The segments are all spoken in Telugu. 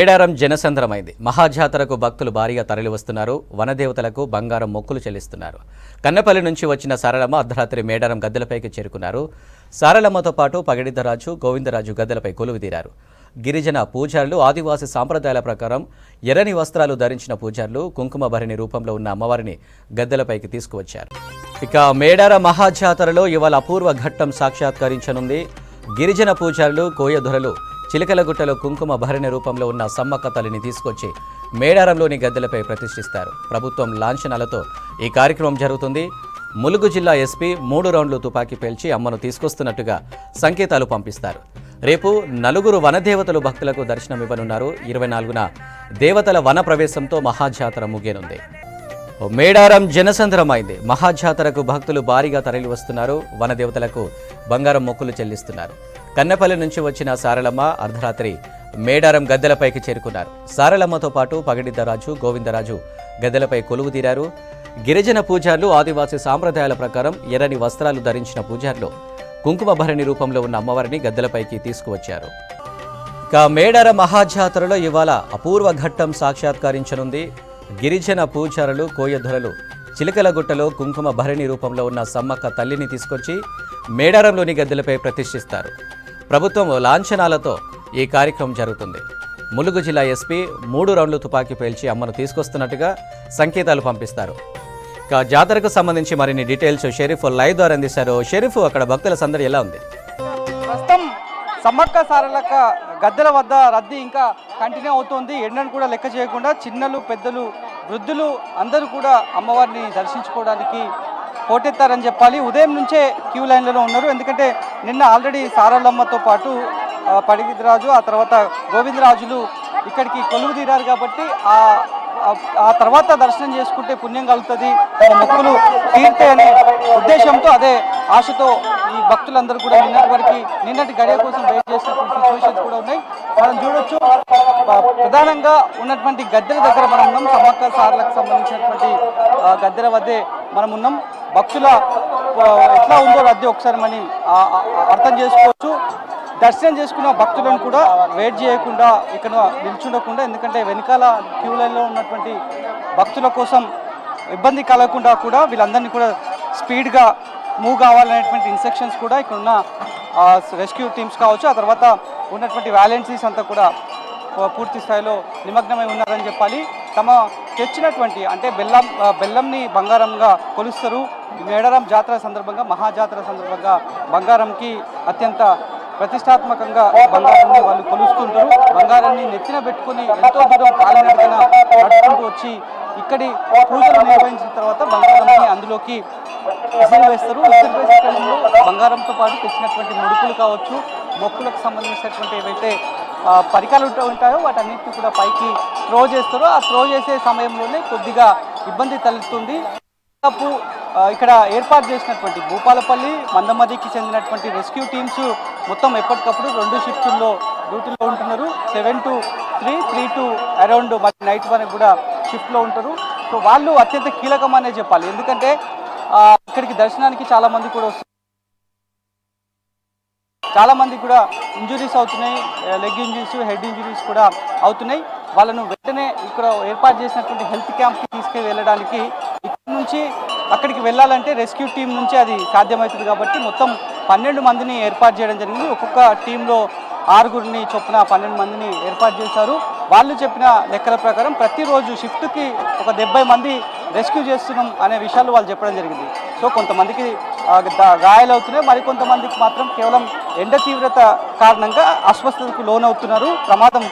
మేడారం జనసంద్రమైంది. మహాజాతరకు భక్తులు భారీగా తరలివస్తున్నారు. వనదేవతలకు బంగారం మొక్కులు చెల్లిస్తున్నారు. కన్నపల్లి నుంచి వచ్చిన సారలమ్మ అర్ధరాత్రి మేడారం గద్దెలపైకి చేరుకున్నారు. సారలమ్మతో పాటు పగిడిద్దరాజు, గోవిందరాజు గద్దెలపై కొలువుదీరారు. గిరిజన పూజారులు ఆదివాసి సాంప్రదాయాల ప్రకారం ఎర్రని వస్త్రాలు ధరించిన పూజారులు కుంకుమ భరిణి రూపంలో ఉన్న అమ్మవారిని గద్దెలపైకి తీసుకువచ్చారు. ఇక మేడారం మహాజాతరలో ఇవాళ అపూర్వ ఘట్టం సాక్షాత్కరించనుంది. గిరిజన పూజారులు, కోయధురలు చిలకలగుట్టలో కుంకుమ భరిణి రూపంలో ఉన్న సమ్మక్క తల్లిని తీసుకొచ్చి మేడారంలోని గద్దెలపై ప్రతిష్ఠిస్తారు. ప్రభుత్వం లాంఛనాలతో ఈ కార్యక్రమం జరుగుతుంది. ములుగు జిల్లా ఎస్పీ 3 రౌండ్లు తుపాకీ పేల్చి అమ్మను తీసుకొస్తున్నట్టుగా సంకేతాలు పంపిస్తారు. రేపు 4 వనదేవతలు భక్తులకు దర్శనమివ్వనున్నారు. 24న దేవతల వన ప్రవేశంతో మహాజాతర ముగియనుంది. మేడారం జనసంద్రమైంది. మహాజాతరకు భక్తులు భారీగా తరలివస్తున్నారు. వనదేవతలకు బంగారం మొక్కులు చెల్లిస్తున్నారు. కన్నపల్లి నుంచి వచ్చిన సారలమ్మ అర్ధరాత్రి మేడారం గద్దెలపైకి చేరుకున్నారు. సారలమ్మతో పాటు పగిడిద్దరాజు, గోవిందరాజు గద్దెలపై కొలువుదీరారు. గిరిజన పూజారులు ఆదివాసీ సాంప్రదాయాల ప్రకారం ఎర్రని వస్త్రాలు ధరించిన పూజారులు కుంకుమ భరిణి రూపంలో ఉన్న అమ్మవారిని గద్దెలపైకి తీసుకువచ్చారు. ఇక మేడారం మహాజాతరలో ఇవాళ అపూర్వ ఘట్టం సాక్షాత్కరించనుంది. గిరిజన పూజారులు, కోయధురలు చిలకలగుట్టలో కుంకుమ భరిణి రూపంలో ఉన్న సమ్మక్క తల్లిని తీసుకొచ్చి మేడారంలోని గద్దెలపై ప్రతిష్ఠిస్తారు. ప్రభుత్వం లాంఛనాలతో ఈ కార్యక్రమం జరుగుతుంది. ములుగు జిల్లా ఎస్పీ 3 రౌండ్లు తుపాకీ పేల్చి అమ్మను తీసుకొస్తున్నట్టుగా సంకేతాలు పంపిస్తారు. ఇక జాతరకు సంబంధించి మరిన్ని డీటెయిల్స్ షరీఫ్ లైవ్ ద్వారా అందిస్తారు. షరీఫ్, అక్కడ భక్తుల సందడి ఎలా ఉంది? ప్రస్తుతం సమ్మక్క సారలక్క గద్దెల వద్ద రద్దీ ఇంకా కంటిన్యూ అవుతోంది. ఎండను కూడా లెక్క చేయకుండా చిన్నలు, పెద్దలు, వృద్ధులు అందరూ కూడా అమ్మవారిని దర్శించుకోవడానికి పోటెత్తారని చెప్పాలి. ఉదయం నుంచే క్యూ లైన్లలో ఉన్నారు. ఎందుకంటే నిన్న ఆల్రెడీ సారలమ్మతో పాటు పడిగిద్దరాజు, ఆ తర్వాత గోవిందరాజులు ఇక్కడికి కొలువు తీరారు. కాబట్టి ఆ తర్వాత దర్శనం చేసుకుంటే పుణ్యం కలుగుతుంది, మొక్కులు తీర్తే అనే ఉద్దేశంతో, అదే ఆశతో ఈ భక్తులందరూ కూడా నిన్నటి గడియ కోసం వెయిట్ చేసినటువంటి సిచ్యువేషన్స్ కూడా ఉన్నాయి. మనం చూడొచ్చు, ప్రధానంగా ఉన్నటువంటి గద్దెల దగ్గర మనం ఉన్నాం. సమ్మక్క సారలకు సంబంధించినటువంటి గద్దెల వద్దే మనం ఉన్నాం. భక్తుల ఎట్లా ఉందో రద్దీ ఒకసారి మనం అర్థం చేసుకోవచ్చు. దర్శనం చేసుకున్న భక్తులను కూడా వెయిట్ చేయకుండా ఇక్కడ నిల్చుండకుండా, ఎందుకంటే వెనకాల క్యూ లైన్లో ఉన్నటువంటి భక్తుల కోసం ఇబ్బంది కలగకుండా కూడా వీళ్ళందరినీ కూడా స్పీడ్గా మూవ్ కావాలనేటువంటి ఇన్స్ట్రక్షన్స్ కూడా ఇక్కడ ఉన్న రెస్క్యూ టీమ్స్ కావచ్చు, ఆ తర్వాత ఉన్నటువంటి వాలంటీర్స్ అంతా కూడా పూర్తి స్థాయిలో నిమగ్నమై ఉన్నారని చెప్పాలి. తమ తెచ్చినటువంటి అంటే బెల్లంని బంగారంగా కొలుస్తారు. మేడారం జాతర సందర్భంగా, మహాజాతర సందర్భంగా బంగారంకి అత్యంత ప్రతిష్టాత్మకంగా బంగారాన్ని వాళ్ళు కొలుస్తుంటారు. బంగారాన్ని నెత్తిన పెట్టుకుని ఎంతో దూరం కాలినడకన నడుచుకుంటూ వచ్చి ఇక్కడి పూజలు నిర్వహించిన తర్వాత బంగారాన్ని అందులోకి విసిరి వేస్తారు. విసిరి వేసే క్రమంలో బంగారంతో పాటు తెచ్చినటువంటి ముడుపులు కావచ్చు, మొక్కులకు సంబంధించినటువంటి ఏవైతే పరికరాలు ఉంటాయో వాటన్నిటిని కూడా పైకి త్రో చేస్తారో, ఆ త్రో చేసే సమయంలోనే కొద్దిగా ఇబ్బంది తలెత్తుంది. ఇక్కడ ఏర్పాటు చేసినటువంటి భూపాలపల్లి, మందమదికి చెందినటువంటి రెస్క్యూ టీమ్స్ మొత్తం ఎప్పటికప్పుడు 2 షిఫ్టుల్లో డ్యూటీలో ఉంటున్నారు. 7 to 3, 3 to అరౌండ్ నైట్ వరకు కూడా షిఫ్ట్లో ఉంటారు. సో వాళ్ళు అత్యంత కీలకమనే చెప్పాలి. ఎందుకంటే ఇక్కడికి దర్శనానికి చాలామంది కూడా వస్తారు. చాలామంది కూడా ఇంజురీస్ అవుతున్నాయి, లెగ్ ఇంజురీస్, హెడ్ ఇంజురీస్ కూడా అవుతున్నాయి. వాళ్ళను వెంటనే ఇక్కడ ఏర్పాటు చేసినటువంటి హెల్త్ క్యాంప్కి తీసుకుని వెళ్ళడానికి, ఇక్కడ నుంచి అక్కడికి వెళ్ళాలంటే రెస్క్యూ టీం నుంచి అది సాధ్యమవుతుంది. కాబట్టి మొత్తం 12 మందిని ఏర్పాటు చేయడం జరిగింది. ఒక్కొక్క టీంలో 6 చొప్పున 12 మందిని ఏర్పాటు చేశారు. వాళ్ళు చెప్పిన లెక్కల ప్రకారం ప్రతిరోజు షిఫ్ట్కి ఒక 70 మంది రెస్క్యూ చేస్తున్నాం అనే విషయాలు వాళ్ళు చెప్పడం జరిగింది. సో కొంతమందికి గాయాలవుతున్నాయి, మరికొంతమందికి మాత్రం కేవలం ఎండ తీవ్రత కారణంగా అస్వస్థతకు లోనవుతున్నారు. ప్రమాదం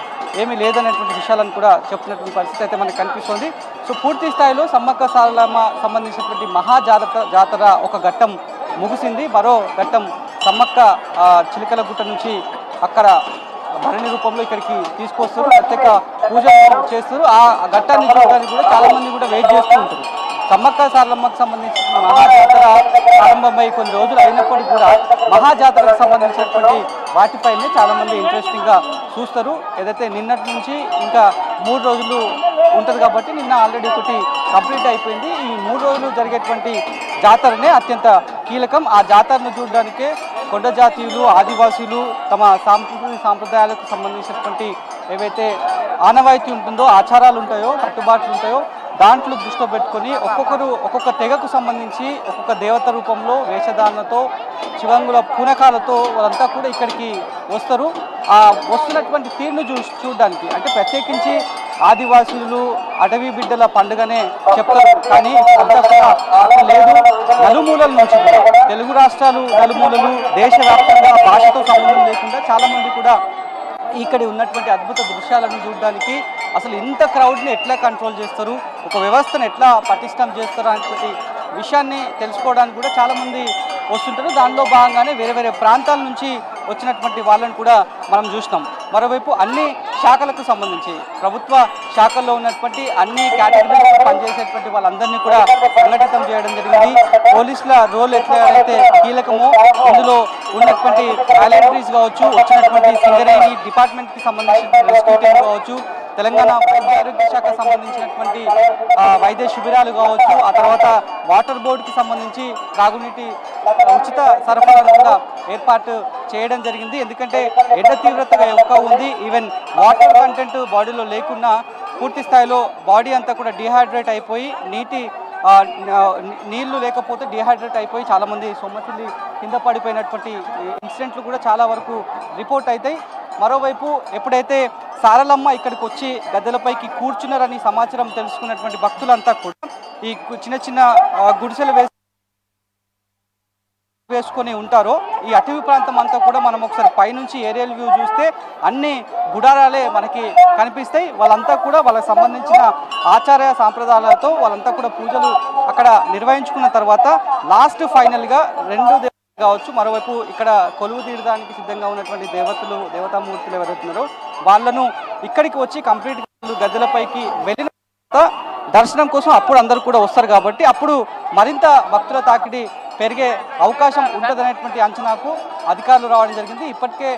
ఏమీ లేదనేటువంటి విషయాలను కూడా చెప్తున్నటువంటి పరిస్థితి అయితే మనకు కనిపిస్తుంది. సో పూర్తి స్థాయిలో సమ్మక్క సారలమ్మ సంబంధించినటువంటి జాతర ఒక ఘట్టం ముగిసింది. మరో ఘట్టం సమ్మక్క చిలకలగుట్ట నుంచి అక్కడ భరణి రూపంలో ఇక్కడికి తీసుకొస్తారు, ప్రత్యేక పూజలు చేస్తారు. ఆ ఘట్టాన్ని చూడడానికి కూడా చాలామంది కూడా వెయిట్ చేస్తూ ఉంటారు. సమ్మక్క సారలమ్మకు సంబంధించిన మహాజాతర ప్రారంభమై కొన్ని రోజులు అయినప్పటికీ కూడా మహాజాతరకు సంబంధించినటువంటి వాటిపైనే చాలామంది ఇంట్రెస్టింగ్గా చూస్తారు. ఏదైతే నిన్నటి నుంచి ఇంకా 3 రోజులు ఉంటుంది కాబట్టి నిన్న ఆల్రెడీ ఒకటి కంప్లీట్ అయిపోయింది. ఈ 3 రోజులు జరిగేటువంటి జాతరనే అత్యంత కీలకం. ఆ జాతరను చూడడానికే కొండ జాతీయులు, ఆదివాసీలు తమ సాంస్కృతిక సాంప్రదాయాలకు సంబంధించినటువంటి ఏవైతే ఆనవాయితీ ఉంటుందో, ఆచారాలు ఉంటాయో, కట్టుబాట్లు ఉంటాయో దాంట్లో దృష్టిలో పెట్టుకొని ఒక్కొక్కరు ఒక్కొక్క తెగకు సంబంధించి ఒక్కొక్క దేవత రూపంలో వేషధారణతో శివంగుల పూనకాలతో వాళ్ళంతా కూడా ఇక్కడికి వస్తారు. ఆ వస్తున్నటువంటి తీరును చూడడానికి, అంటే ప్రత్యేకించి ఆదివాసులు అటవీ బిడ్డల పండుగనే చెప్తారు, కానీ అంతా కూడా లేదు. నలుమూలల నుంచి కూడా తెలుగు రాష్ట్రాలు నలుమూలలు, దేశవ్యాప్తంగా భాషతో సంబంధం లేకుండా చాలామంది కూడా ఇక్కడ ఉన్నటువంటి అద్భుత దృశ్యాలను చూడడానికి, అసలు ఇంత క్రౌడ్ని ఎట్లా కంట్రోల్ చేస్తారు, ఒక వ్యవస్థను ఎట్లా పటిష్టం చేస్తారు అనేటువంటి విషయాన్ని తెలుసుకోవడానికి కూడా చాలామంది వస్తుంటారు. దానిలో భాగంగానే వేరే వేరే ప్రాంతాల నుంచి వచ్చినటువంటి వాళ్ళని కూడా మనం చూసినాం. మరోవైపు అన్ని శాఖలకు సంబంధించి ప్రభుత్వ శాఖల్లో ఉన్నటువంటి అన్ని కేటగిరీలో పనిచేసేటువంటి వాళ్ళందరినీ కూడా సంఘటితం చేయడం జరిగింది. పోలీసుల రోల్ ఎట్లయితే కీలకమో ఇందులో ఉన్నటువంటి వాలంటీర్స్ కావచ్చు, వచ్చినటువంటి సింగరేణి డిపార్ట్మెంట్కి సంబంధించిన రెస్క్యూ టీమ్ కావచ్చు, తెలంగాణ వైద్య ఆరోగ్య శాఖకు సంబంధించినటువంటి వైద్య శిబిరాలు కావచ్చు, ఆ తర్వాత వాటర్ బోర్డుకి సంబంధించి తాగునీటి ఉచిత సరఫరాను కూడా ఏర్పాటు చేయడం జరిగింది. ఎందుకంటే ఎండ తీవ్రతగా ఎక్కువ ఉంది. ఈవెన్ వాటర్ కంటెంట్ బాడీలో లేకున్నా పూర్తి స్థాయిలో బాడీ అంతా కూడా డిహైడ్రేట్ అయిపోయి నీళ్లు లేకపోతే డిహైడ్రేట్ అయిపోయి చాలామంది సొమ్మసిల్లి కింద పడిపోయినటువంటి ఇన్సిడెంట్లు కూడా చాలా వరకు రిపోర్ట్ అవుతాయి. మరోవైపు ఎప్పుడైతే సారలమ్మ ఇక్కడికి వచ్చి గద్దెలపైకి కూర్చున్నారని సమాచారం తెలుసుకున్నటువంటి భక్తులంతా కూడా ఈ చిన్న చిన్న గుడిసెలు వేసుకొని ఉంటారో ఈ అటవీ ప్రాంతం అంతా కూడా మనం ఒకసారి పైనుంచి ఏరియల్ వ్యూ చూస్తే అన్ని గుడారాలే మనకి కనిపిస్తాయి. వాళ్ళంతా కూడా వాళ్ళకి సంబంధించిన ఆచార సాంప్రదాయాలతో వాళ్ళంతా కూడా పూజలు అక్కడ నిర్వహించుకున్న తర్వాత లాస్ట్ ఫైనల్గా రెండు కావచ్చు, మరోవైపు ఇక్కడ కొలువు తీరడానికి సిద్ధంగా ఉన్నటువంటి దేవతామూర్తులు ఎవరైతున్నారో వాళ్ళను ఇక్కడికి వచ్చి కంప్లీట్ గద్దెలపైకి వెళ్ళిన తర్వాత దర్శనం కోసం అప్పుడు అందరూ కూడా వస్తారు. కాబట్టి అప్పుడు మరింత భక్తుల తాకిడి పెరిగే అవకాశం ఉంటుందనేటువంటి అంచనాకు అధికారులు రావడం జరిగింది. ఇప్పటికే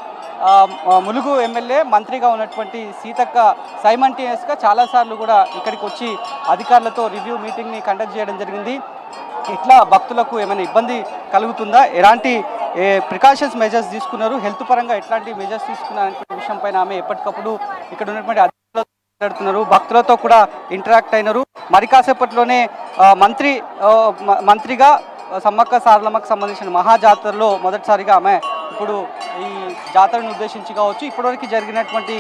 ములుగు ఎమ్మెల్యే మంత్రిగా ఉన్నటువంటి సీతక్క సైమంటేనియస్గా చాలాసార్లు కూడా ఇక్కడికి వచ్చి అధికారులతో రివ్యూ మీటింగ్ని కండక్ట్ చేయడం జరిగింది. ఇట్లా భక్తులకు ఏమైనా ఇబ్బంది కలుగుతుందా, ఎలాంటి ప్రికాషన్స్ మెజర్స్ తీసుకున్నారు, హెల్త్ పరంగా ఎట్లాంటి మెజర్స్ తీసుకున్నారు అనే విషయం పైన ఆమె ఎప్పటికప్పుడు ఇక్కడ ఉన్నటువంటి అధికారులతో మాట్లాడుతున్నారు, భక్తులతో కూడా ఇంటరాక్ట్ అయినారు. మరి కాసేపట్లోనే మంత్రిగా సమ్మక్క సారలమ్మకు సంబంధించిన మహాజాతరలో మొదటిసారిగా ఆమె ఇప్పుడు ఈ జాతరను ఉద్దేశించి కావచ్చు, ఇప్పటివరకు జరిగినటువంటి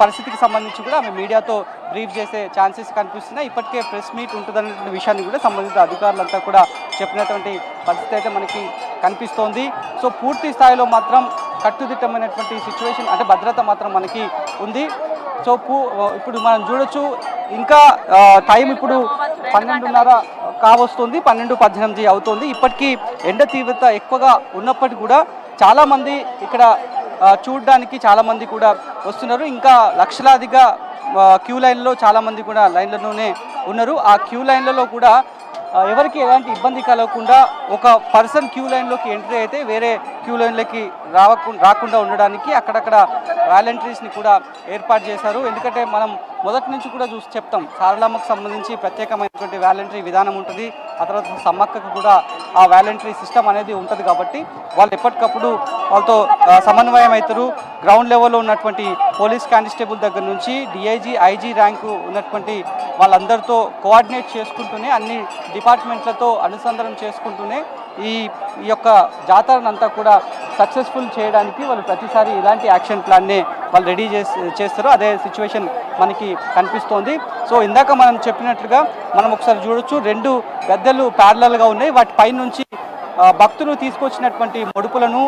పరిస్థితికి సంబంధించి కూడా ఆమె మీడియాతో బ్రీఫ్ చేసే ఛాన్సెస్ కనిపిస్తున్నాయి. ఇప్పటికే ప్రెస్ మీట్ ఉంటుందనేటువంటి విషయాన్ని కూడా సంబంధిత అధికారులంతా కూడా చెప్పినటువంటి పరిస్థితి అయితే మనకి కనిపిస్తోంది. సో పూర్తి స్థాయిలో మాత్రం కట్టుదిట్టమైనటువంటి సిచ్యువేషన్, అంటే భద్రత మాత్రం మనకి ఉంది. సో ఇప్పుడు మనం చూడొచ్చు, ఇంకా టైం ఇప్పుడు 12:30 కావస్తుంది, 12:18 అవుతుంది. ఇప్పటికీ ఎండ తీవ్రత ఎక్కువగా ఉన్నప్పటికీ కూడా చాలామంది ఇక్కడ చూడడానికి చాలామంది కూడా వస్తున్నారు. ఇంకా లక్షలాదిగా క్యూ లైన్లో చాలామంది కూడా లైన్లలోనే ఉన్నారు. ఆ క్యూ లైన్లలో కూడా ఎవరికి ఎలాంటి ఇబ్బంది కలగకుండా ఒక పర్సన్ క్యూ లైన్లోకి ఎంట్రీ అయితే వేరే క్యూ లైన్లోకి రాకుండా ఉండడానికి అక్కడక్కడ వాలంటీర్స్ని కూడా ఏర్పాటు చేశారు. ఎందుకంటే మనం మొదటి నుంచి కూడా చెప్తాం, సారలమ్మకు సంబంధించి ప్రత్యేకమైనటువంటి వాలంటరీ విధానం ఉంటుంది, ఆ తర్వాత సమ్మక్కకు కూడా ఆ వాలంటరీ సిస్టమ్ అనేది ఉంటుంది. కాబట్టి వాళ్ళు ఎప్పటికప్పుడు వాళ్ళతో సమన్వయం అవుతారు. గ్రౌండ్ లెవెల్లో ఉన్నటువంటి పోలీస్ కానిస్టేబుల్ దగ్గర నుంచి డిఐజీ, ఐజీ ర్యాంకు ఉన్నటువంటి వాళ్ళందరితో కోఆర్డినేట్ చేసుకుంటూనే, అన్ని డిపార్ట్మెంట్లతో అనుసంధానం చేసుకుంటూనే ఈ యొక్క జాతరనంతా కూడా సక్సెస్ఫుల్ చేయడానికి వాళ్ళు ప్రతిసారి ఇలాంటి యాక్షన్ ప్లాన్నే వాళ్ళు రెడీ చేస్తారు. అదే సిచ్యువేషన్ మనకి కనిపిస్తోంది. సో ఇందాక మనం చెప్పినట్లుగా మనం ఒకసారి చూడొచ్చు, 2 గద్దెలు ప్యారలల్గా ఉన్నాయి. వాటి పై నుంచి భక్తులు తీసుకొచ్చినటువంటి మొడుపులను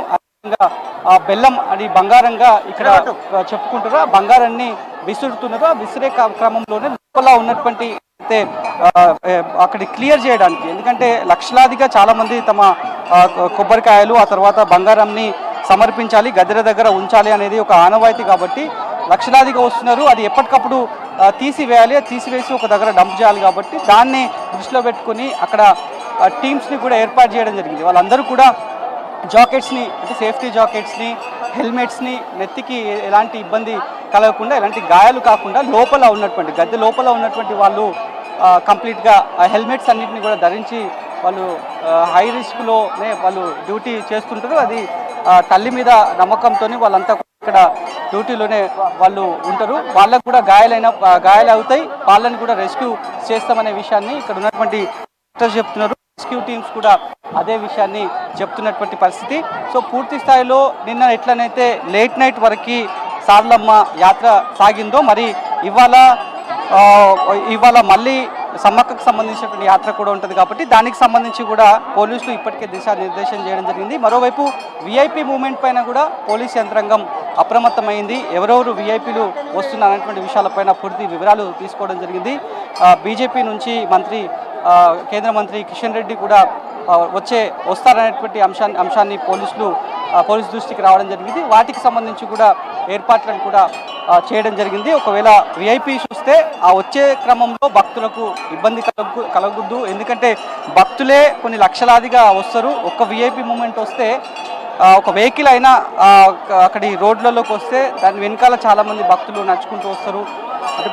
బెల్లం అది బంగారంగా ఇక్కడ చెప్పుకుంటారు. ఆ బంగారాన్ని విసురుతున్నారు. ఆ విసిరే క్రమంలోనే లోపల ఉన్నటువంటి అయితే అక్కడి క్లియర్ చేయడానికి, ఎందుకంటే లక్షలాదిగా చాలామంది తమ కొబ్బరికాయలు ఆ తర్వాత బంగారాన్ని సమర్పించాలి, గద్దెల దగ్గర ఉంచాలి అనేది ఒక ఆనవాయితీ. కాబట్టి లక్షలాదిగా వస్తున్నారు. అది ఎప్పటికప్పుడు తీసివేయాలి, తీసివేసి ఒక దగ్గర డంప్ చేయాలి. కాబట్టి దాన్ని దృష్టిలో పెట్టుకుని అక్కడ టీమ్స్ని కూడా ఏర్పాటు చేయడం జరిగింది. వాళ్ళందరూ కూడా జాకెట్స్ని, అంటే సేఫ్టీ జాకెట్స్ని, హెల్మెట్స్ని, నెత్తికి ఎలాంటి ఇబ్బంది కలగకుండా, ఎలాంటి గాయాలు కాకుండా లోపల ఉన్నటువంటి గద్దె లోపల ఉన్నటువంటి వాళ్ళు కంప్లీట్గా హెల్మెట్స్ అన్నింటినీ కూడా ధరించి వాళ్ళు హై రిస్క్లోనే వాళ్ళు డ్యూటీ చేస్తుంటారు. అది తల్లి మీద నమ్మకంతో వాళ్ళంతా ఇక్కడ డ్యూటీలోనే వాళ్ళు ఉంటారు. వాళ్ళకు కూడా గాయాలు అవుతాయి, వాళ్ళని కూడా రెస్క్యూ చేస్తామనే విషయాన్ని ఇక్కడ ఉన్నటువంటి డాక్టర్స్ చెప్తున్నారు. రెస్క్యూ టీమ్స్ కూడా అదే విషయాన్ని చెప్తున్నటువంటి పరిస్థితి. సో పూర్తి స్థాయిలో నిన్న ఎట్లనైతే లేట్ నైట్ వరకు సారలమ్మ యాత్ర సాగిందో, మరి ఇవాళ మళ్ళీ సమ్మక్కకు సంబంధించినటువంటి యాత్ర కూడా ఉంటుంది కాబట్టి దానికి సంబంధించి కూడా పోలీసులు ఇప్పటికే దిశానిర్దేశం చేయడం జరిగింది. మరోవైపు విఐపి మూవ్మెంట్ పైన కూడా పోలీస్ యంత్రాంగం అప్రమత్తమైంది. ఎవరెవరు విఐపీలు వస్తున్నటువంటి విషయాలపైన పూర్తి వివరాలు తీసుకోవడం జరిగింది. బీజేపీ నుంచి కేంద్ర మంత్రి కిషన్ రెడ్డి కూడా వస్తారనేటువంటి అంశాన్ని పోలీసు దృష్టికి రావడం జరిగింది. వాటికి సంబంధించి కూడా ఏర్పాట్లను కూడా చేయడం జరిగింది. ఒకవేళ విఐపీ చూస్తే ఆ వచ్చే క్రమంలో భక్తులకు ఇబ్బంది కలగొద్దు, ఎందుకంటే భక్తులే కొన్ని లక్షలాదిగా వస్తారు. ఒక్క విఐపీ మూమెంట్ వస్తే ఒక వెహికల్ అయినా అక్కడి రోడ్లలోకి వస్తే దాని వెనకాల చాలామంది భక్తులు నడుచుకుంటూ వస్తారు. అంటే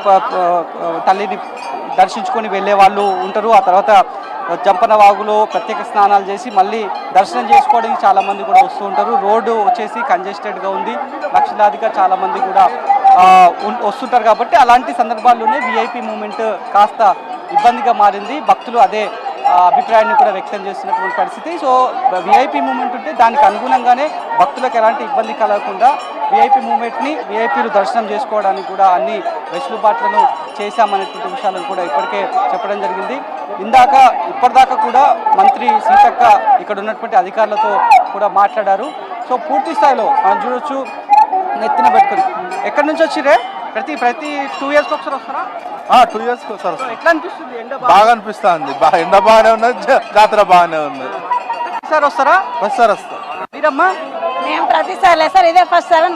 తల్లిని దర్శించుకొని వెళ్ళే వాళ్ళు ఉంటారు. ఆ తర్వాత జంపన వాగులో ప్రత్యేక స్నానాలు చేసి మళ్ళీ దర్శనం చేసుకోవడానికి చాలామంది కూడా వస్తూ ఉంటారు. రోడ్డు వచ్చేసి కంజెస్టెడ్గా ఉంది, లక్షలాదిగా చాలామంది కూడా వస్తుంటారు. కాబట్టి అలాంటి సందర్భాల్లోనే విఐపి మూమెంట్ కాస్త ఇబ్బందిగా మారింది. భక్తులు అదే అభిప్రాయాన్ని కూడా వ్యక్తం చేస్తున్నటువంటి పరిస్థితి. సో విఐపి మూమెంట్ ఉంటే దానికి అనుగుణంగానే భక్తులకు ఎలాంటి ఇబ్బంది కలగకుండా విఐపీలు దర్శనం చేసుకోవడానికి కూడా అన్ని వెసులుబాట్లను చేశామనేటువంటి విషయాలను కూడా ఇప్పటికే చెప్పడం జరిగింది. ఇప్పటిదాకా కూడా మంత్రి సీతక్క ఇక్కడ ఉన్నటువంటి అధికారులతో కూడా మాట్లాడారు. సో పూర్తి స్థాయిలో మనం చూడొచ్చు, నెత్తిన పెట్టుకుని ఎక్కడి నుంచి వచ్చిరే ప్రతి 2 years ఒకసారి వస్తారా? 2 years ఒకసారి. ఎట్లా అనిపిస్తుంది? ఎండ బాగా అనిపిస్తుంది. ఎండ బాగానే ఉన్నది, జాతర బాగానే ఉన్నది. ప్రతిసారి వస్తారా? వస్తారు. మీరమ్మా? మేము ప్రతిసారి లేదు సార్, ఇదే ఫస్ట్ సార్.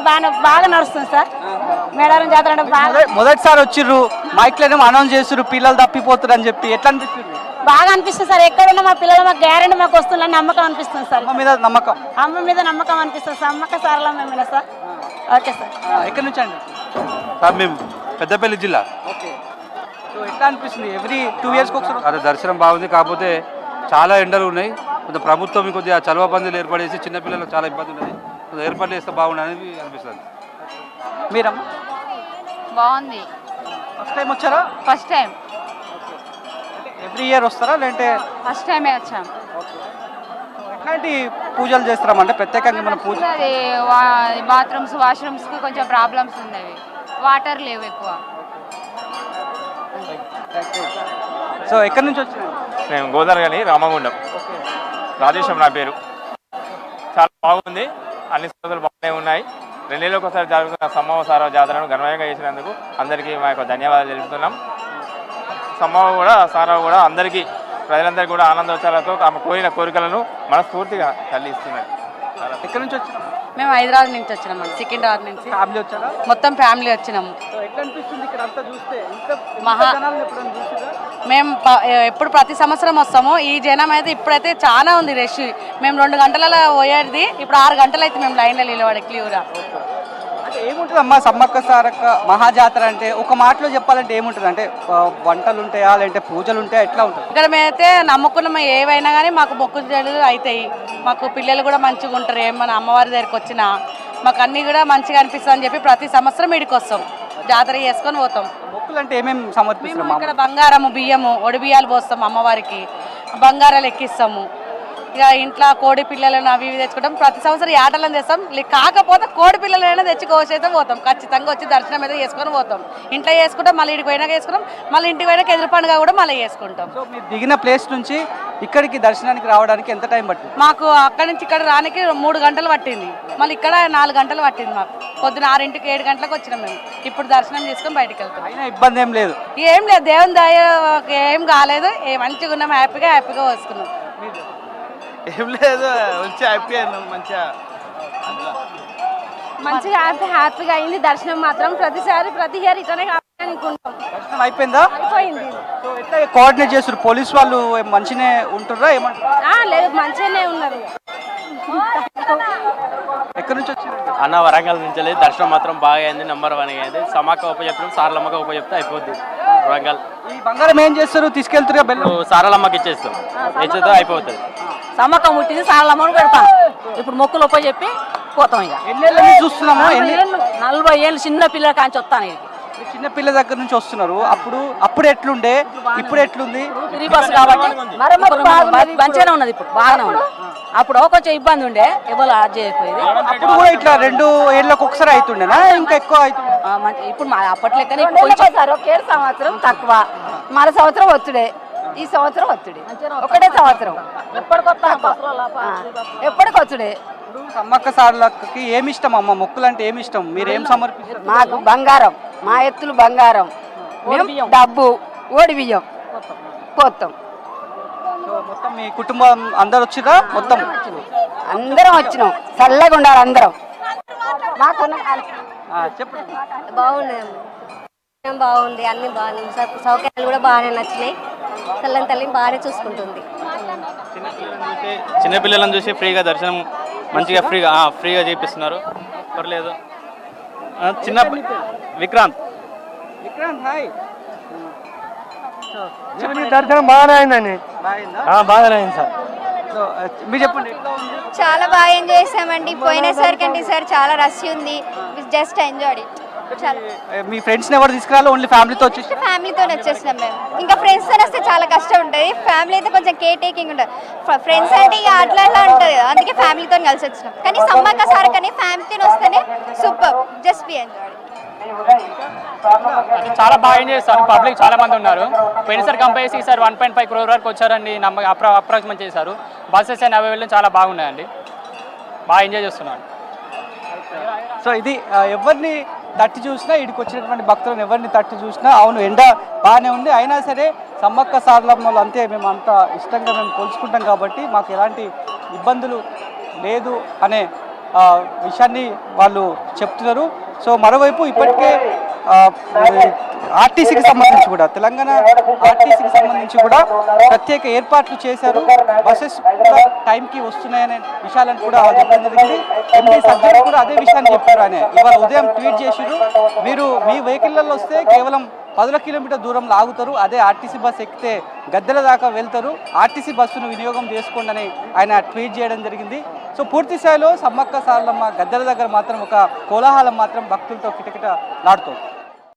బాగా నడుస్తుంది సార్ మేడారం జాతర అంటే బాగా. మొదటిసారి వచ్చిర్రు, మైక్లోనేమో అనౌన్స్ చేస్తున్నారు పిల్లలు తప్పిపోతారు అని చెప్పి, ఎట్లా అనిపిస్తుంది? బాగా అనిపిస్తుంది సార్. ఎక్కడున్నా మా పిల్లలు మాకు గ్యారెంటీ మాకు వస్తుందని నమ్మకం అనిపిస్తుంది సార్. అమ్మ మీద నమ్మకం అనిపిస్తుంది. సమ్మక్క సారలమ్మ మీద సార్. Okay sir. ఎక్కడి నుంచి అండి? సార్ మేము పెద్దపల్లి జిల్లా. ఓకే. సో ఎట్లా అనిపిస్తుంది? ఎవ్రీ 2 years ఒకసారి? అదే దర్శనం బాగుంది, కాకపోతే చాలా ఎండలు ఉన్నాయి. కొంత ప్రభుత్వం కొద్దిగా చలవ బంధులు ఏర్పడేసి చిన్నపిల్లలకు చాలా ఇబ్బంది ఉన్నది, కొంచెం ఏర్పాట్లు చేస్తే బాగుండని అనిపిస్తుంది. మీరమ్మా? బాగుంది. ఫస్ట్ టైం వచ్చారా? First time. ఎవ్రీ ఇయర్ వస్తారా లేదంటే? ఫస్ట్ టైమే వచ్చాం. ఎట్లాంటి పూజలు చేస్తామంటే ప్రత్యేకంగా మన పూజ? అది బాత్రూమ్స్ వాష్రూమ్స్కి కొంచెం ప్రాబ్లమ్స్ ఉన్నాయి, వాటర్ లేవు ఎక్కువ. సో ఎక్కడి నుంచి వచ్చినారు? మేము గోదావరి రామగుండం. రాజేశం నా పేరు. చాలా బాగుంది, అన్ని సౌకర్యాలు బాగానే ఉన్నాయి. 2 నెలలకు ఒకసారి జరుగుతున్న సమ్మవ్వ సారవ జాతరను ఘనంగా చేసినందుకు అందరికీ మా యొక్క ధన్యవాదాలు తెలుపుతున్నాం. సమ్మవ్వ కూడా సారవ కూడా అందరికీ ప్రజలందరికీ కూడా ఆనందోత్సవాలతో తమ కోరిన కోరికలను మనస్ఫూర్తిగా తల్లిస్తున్నారు. ఎక్కడి నుంచి వచ్చినారు? మేము హైదరాబాద్ నుంచి వచ్చినాం, సికింద్రాబాద్ నుంచి. ఫ్యామిలీ వచ్చారా? మొత్తం ఫ్యామిలీ వచ్చినాము. ఎట్లా అనిపిస్తుంది ఇక్కడ అంతా చూస్తే? మేము ఎప్పుడు ప్రతి సంవత్సరం వస్తాము. ఈ జనం అయితే ఇప్పుడైతే చాలా ఉంది రష్. మేము 2 గంటలలో పోయేది, ఇప్పుడు 6 గంటలు అయితే మేము లైన్లో నిలబడే క్లియర్గా. అంటే ఏముంటుంది అమ్మా సమ్మక్క సారక్క మహాజాతర అంటే? ఒక మాటలో చెప్పాలంటే ఏముంటుంది అంటే? వంటలు ఉంటాయా లేదంటే పూజలు ఉంటాయా, ఎట్లా ఉంటుంది? ఇక్కడ మేమైతే నమ్ముకున్నాము, ఏవైనా కానీ మాకు మొక్కులు అవుతాయి. మాకు పిల్లలు కూడా మంచిగా ఉంటారు. ఏమన్నా అమ్మవారి దగ్గరికి వచ్చినా మాకు అన్నీ కూడా మంచిగా అనిపిస్తుంది అని చెప్పి ప్రతి సంవత్సరం వీడికి వస్తాం, జాతర చేసుకొని పోతాం. మొక్కులు అంటే ఏమేమి సమర్పిస్తాం? ఇక్కడ బంగారము, బియ్యము, ఒడి బియ్యాలు పోస్తాం అమ్మవారికి, బంగారాలు ఎక్కిస్తాము. ఇక ఇంట్లో కోడి పిల్లలను అవి ఇవి తెచ్చుకుంటాం. ప్రతి సంవత్సరం యాటలను తెస్తాం. కాకపోతే కోడి పిల్లలైనా తెచ్చి కోసేస్తే పోతాం. ఖచ్చితంగా వచ్చి దర్శనం అయితే చేసుకొని పోతాం. ఇంట్లో చేసుకుంటాం, మళ్ళీ ఇంటికి పోయినాక చేసుకుంటాం, మళ్ళీ ఇంటికి పోయినాక ఎదురు పండుగ కూడా మళ్ళీ చేసుకుంటాం. సో మీరు దిగిన ప్లేస్ నుంచి ఇక్కడికి దర్శనానికి రావడానికి ఎంత టైం పట్టింది? మాకు అక్కడి నుంచి ఇక్కడ రానికి 3 గంటలు పట్టింది. మళ్ళీ ఇక్కడ 4 గంటలు పట్టింది. మాకు పొద్దున 6కి 7 గంటలకు వచ్చినాం మేము. ఇప్పుడు దర్శనం చేసుకొని బయటకు వెళ్తాం. అయినా ఇబ్బంది ఏం లేదు? ఏం లేదు, దేవుని దయ ఏం కాలేదు. మంచిగా ఉన్నాం, హ్యాపీగా వస్తున్నాం. ఏం లేదు, వచ్చి హ్యాపీ అయినాం. మంచిగా హ్యాపీగా అయింది. దర్శనం మాత్రం ప్రతి ఇయర్ ఇట్లనే అనుకుంటాం. దర్శనం అయిపోయిందా? అయిపోయింది. సో ఎట్లా కోఆర్డినేట్ చేస్తారు? పోలీస్ వాళ్ళు మంచినే ఉంటుర్రా ఏమంటారు? లేదు, మంచిగానే ఉన్నది. ఎక్కడి నుంచి వచ్చింది? అన్న వరంగల్ నుంచి. దర్శనం మాత్రం బాగా అయింది, నెంబర్ 1 అయింది. సమ్మక్క ఉపచెప్పడం, సారలమ్మకి ఉపచెప్తే అయిపోద్ది. వరంగల్ ఈ బంగారం ఏం చేస్తారు? తీసుకెళ్తారు బెల్లం? సారలమ్మకి ఇచ్చేస్తాం, ఇచ్చేస్తే అయిపోతుంది. సమ్మక్క ముట్టింది, సారలమ్మను పెడతాం. ఇప్పుడు మొక్కులు చెప్పి పోతాం ఇక ఎన్నేళ్ళ నుంచి చూస్తున్నామా? 40 ఏళ్ళు చిన్న పిల్లల కాంచి వస్తాను ఇది చిన్న పిల్ల దగ్గర నుంచి వస్తున్నారు. అప్పుడు ఎట్లుండే, ఇప్పుడు ఎట్లుంది? ఫ్రీ బస్ కాబట్టి మంచిగానే ఉన్నది, ఇప్పుడు బాగానే ఉన్నది. అప్పుడు కొంచెం ఇబ్బంది ఉండే, ఎవరు అది చేయకపోయేది. అప్పుడు కూడా ఇట్లా 2 ఏళ్ళకి ఒకసారి అవుతుండేనా, ఇంకా ఎక్కువ అవుతుండే? ఇప్పుడు అప్పటి లెక్కనే ఒకే సంవత్సరం తక్కువ, మన సంవత్సరం వచ్చుడే, ఈ సంవత్సరం వచ్చుడే, ఒకటే సంవత్సరం ఎప్పటికొచ్చుడే. సమ్మక్క సారలక్కకి ఏమి ఇష్టం అమ్మ? మొక్కులు అంటే ఏమి ఇష్టం? మీరు ఏం సమర్పిస్తారు? మాకు బంగారం, మా ఎత్తులు బంగారం, డబ్బు, ఓడి బియ్యం పోతాం. మొత్తం మీ కుటుంబం అందరు వచ్చిరా? మొత్తం అందరం వచ్చినాం, చల్లగా ఉండాలి అందరం. చెప్పండి. బాగుంది, అన్ని బాగుంది, సౌకర్యాలు కూడా బాగానే నచ్చినాయి. తల్లని తల్లిని బాగానే చూసుకుంటుంది. చిన్నపిల్లలను చూసి ఫ్రీగా దర్శనం మంచిగా ఫ్రీగా చేపిస్తున్నారు, పర్లేదు. చిన్న విక్రాంత్ హాయ్. దర్శనం బాగానే అయిందండి, బాగానే అయింది సార్. మీరు చెప్పండి. చాలా బాగా ఎంజాయ్ చేసామండి. పోయినసారి కంటే ఈసారి చాలా రష్ ఉంది. Just enjoy. మీ ఫ్రెండ్స్ ఎవరు తీసుకురాలి? ఓన్లీ ఫ్యామిలీతో వచ్చేసి? ఫ్యామిలీతో వచ్చేసినాం మేము. ఇంకా ఫ్రెండ్స్తో వస్తే చాలా కష్టం ఉంటుంది. ఫ్యామిలీ అయితే కొంచెం కేర్ టేకింగ్ ఉంటుంది. ఫ్రెండ్స్ అంటే ఇక అట్లా ఉంటుంది కదా, అందుకే ఫ్యామిలీతో కలిసి వచ్చినాం. కానీ సమ్మక్క సారక్కని ఫ్యామిలీతో వస్తేనే సూపర్. Just be enjoy. చాలా బాగా ఎంజాయ్ చేస్తారు. పబ్లిక్ చాలా మంది ఉన్నారు. పోయినసారి కంపేర్ చేసి ఈసారి 1.5 crore వరకు వచ్చారండి. అప్రాక్సిమేట్ చేశారు. బస్సెస్ అండ్ అవైలబుల్ చాలా బాగున్నాయండి, బాగా ఎంజాయ్ చేస్తున్నాను. సో ఇది ఎవరిని తట్టి చూసినా, ఇక్కడికి వచ్చినటువంటి భక్తులను ఎవరిని తట్టి చూసినా అవును ఎండ బాగానే ఉంది, అయినా సరే సమ్మక్క సారలమ్మలు అంతే మేము అంత ఇష్టంగా మేము కొలుసుకుంటాం కాబట్టి మాకు ఎలాంటి ఇబ్బందులు లేదు అనే విషయాన్ని వాళ్ళు చెప్తున్నారు. సో మరోవైపు ఇప్పటికే ఆర్టీసీకి సంబంధించి కూడా, తెలంగాణ ఆర్టీసీకి సంబంధించి కూడా ప్రత్యేక ఏర్పాట్లు చేశారు. బస్సెస్ కూడా టైంకి వస్తున్నాయనే విషయాలను కూడా చెప్పడం జరిగింది. ఎంపీ సజ్జలు కూడా అదే విషయాన్ని చెప్పారు. ఆయన ఇవాళ ఉదయం ట్వీట్ చేసిరు, మీరు మీ వెహికల్లలో వస్తే కేవలం 10 కిలోమీటర్ దూరంలో ఆగుతారు, అదే ఆర్టీసీ బస్ ఎక్కితే గద్దెల దాకా వెళ్తారు, ఆర్టీసీ బస్సును వినియోగం చేసుకోండి అని ఆయన ట్వీట్ చేయడం జరిగింది. సో పూర్తి స్థాయిలో సమ్మక్క సారలమ్మ గద్దెల దగ్గర మాత్రం ఒక కోలాహలం మాత్రం భక్తులతో కిటకిట నాడుతోంది.